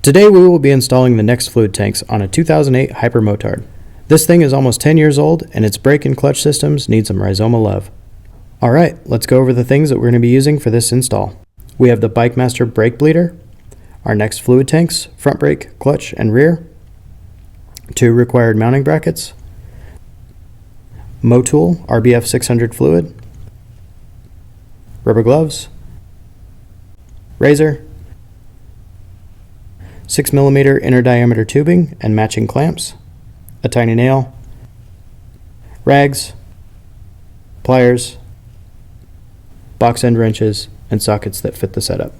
Today we will be installing the next fluid tanks on a 2008 Hyper Motard. This thing is almost 10 years old and its brake and clutch systems need some Rizoma love. Alright, let's go over the things that we're going to be using for this install. We have the Bike Master brake bleeder, our next fluid tanks, front brake, clutch, and rear, 2 required mounting brackets, Motool RBF 600 fluid, rubber gloves, razor, 6mm inner diameter tubing and matching clamps, a tiny nail, rags, pliers, box end wrenches, and sockets that fit the setup.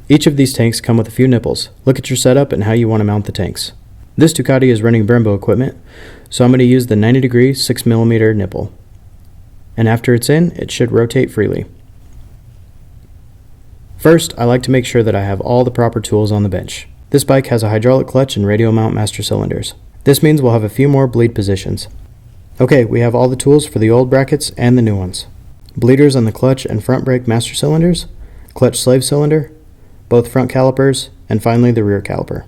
Each of these tanks come with a few nipples. Look at your setup and how you want to mount the tanks. This Ducati is running Brembo equipment, so I'm going to use the 90-degree 6mm nipple. And after it's in, it should rotate freely. First, I like to make sure that I have all the proper tools on the bench. This bike has a hydraulic clutch and radial mount master cylinders. This means we'll have a few more bleed positions. Okay, we have all the tools for the old brackets and the new ones. Bleeders on the clutch and front brake master cylinders, clutch slave cylinder, both front calipers, and finally the rear caliper.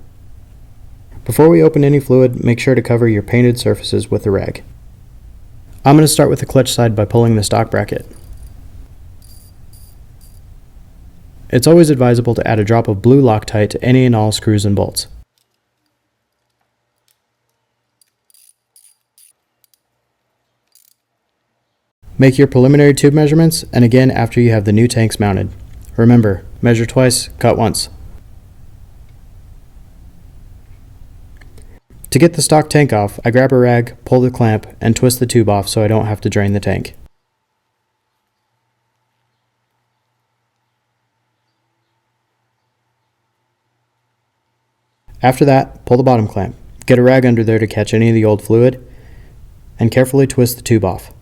Before we open any fluid, make sure to cover your painted surfaces with a rag. I'm going to start with the clutch side by pulling the stock bracket. It's always advisable to add a drop of blue Loctite to any and all screws and bolts. Make your preliminary tube measurements, and again after you have the new tanks mounted. Remember, measure twice, cut once. To get the stock tank off, I grab a rag, pull the clamp, and twist the tube off so I don't have to drain the tank. After that, pull the bottom clamp. Get a rag under there to catch any of the old fluid, and carefully twist the tube off.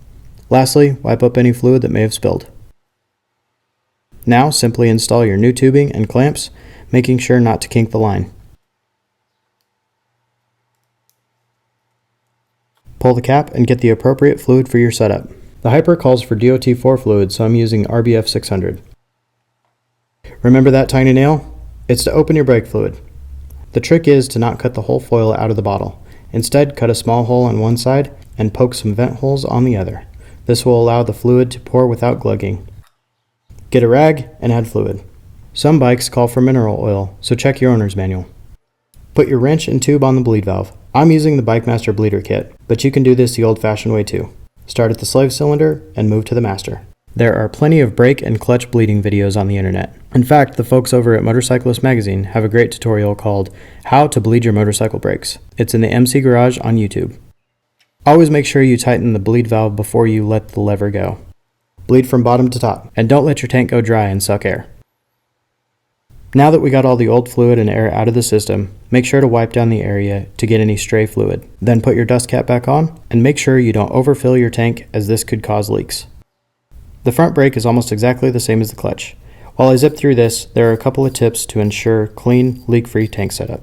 Lastly, wipe up any fluid that may have spilled. Now, simply install your new tubing and clamps, making sure not to kink the line. Pull the cap and get the appropriate fluid for your setup. The Hyper calls for DOT4 fluid, so I'm using RBF 600. Remember that tiny nail? It's to open your brake fluid. The trick is to not cut the whole foil out of the bottle. Instead, cut a small hole on one side and poke some vent holes on the other. This will allow the fluid to pour without glugging. Get a rag and add fluid. Some bikes call for mineral oil, so check your owner's manual. Put your wrench and tube on the bleed valve. I'm using the Bike Master bleeder kit, but you can do this the old-fashioned way too. Start at the slave cylinder and move to the master. There are plenty of brake and clutch bleeding videos on the internet. In fact, the folks over at Motorcyclist Magazine have a great tutorial called How to Bleed Your Motorcycle Brakes. It's in the MC Garage on YouTube. Always make sure you tighten the bleed valve before you let the lever go. Bleed from bottom to top, and don't let your tank go dry and suck air. Now that we got all the old fluid and air out of the system, make sure to wipe down the area to get any stray fluid. Then put your dust cap back on, and make sure you don't overfill your tank as this could cause leaks. The front brake is almost exactly the same as the clutch. While I zip through this, there are a couple of tips to ensure clean, leak-free tank setup.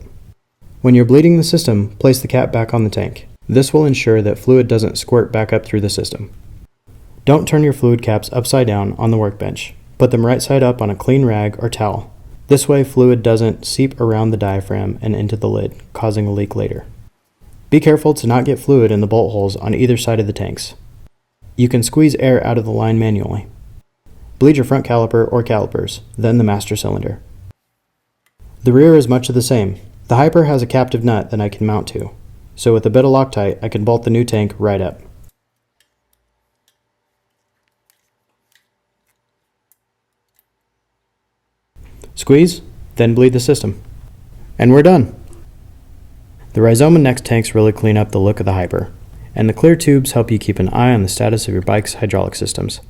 When you're bleeding the system, place the cap back on the tank. This will ensure that fluid doesn't squirt back up through the system. Don't turn your fluid caps upside down on the workbench. Put them right side up on a clean rag or towel. This way fluid doesn't seep around the diaphragm and into the lid, causing a leak later. Be careful to not get fluid in the bolt holes on either side of the tanks. You can squeeze air out of the line manually. Bleed your front caliper or calipers, then the master cylinder. The rear is much of the same. The Hyper has a captive nut that I can mount to, so with a bit of Loctite I can bolt the new tank right up. Squeeze, then bleed the system. And we're done! The Rizoma Next tanks really clean up the look of the Hyper, and the clear tubes help you keep an eye on the status of your bike's hydraulic systems.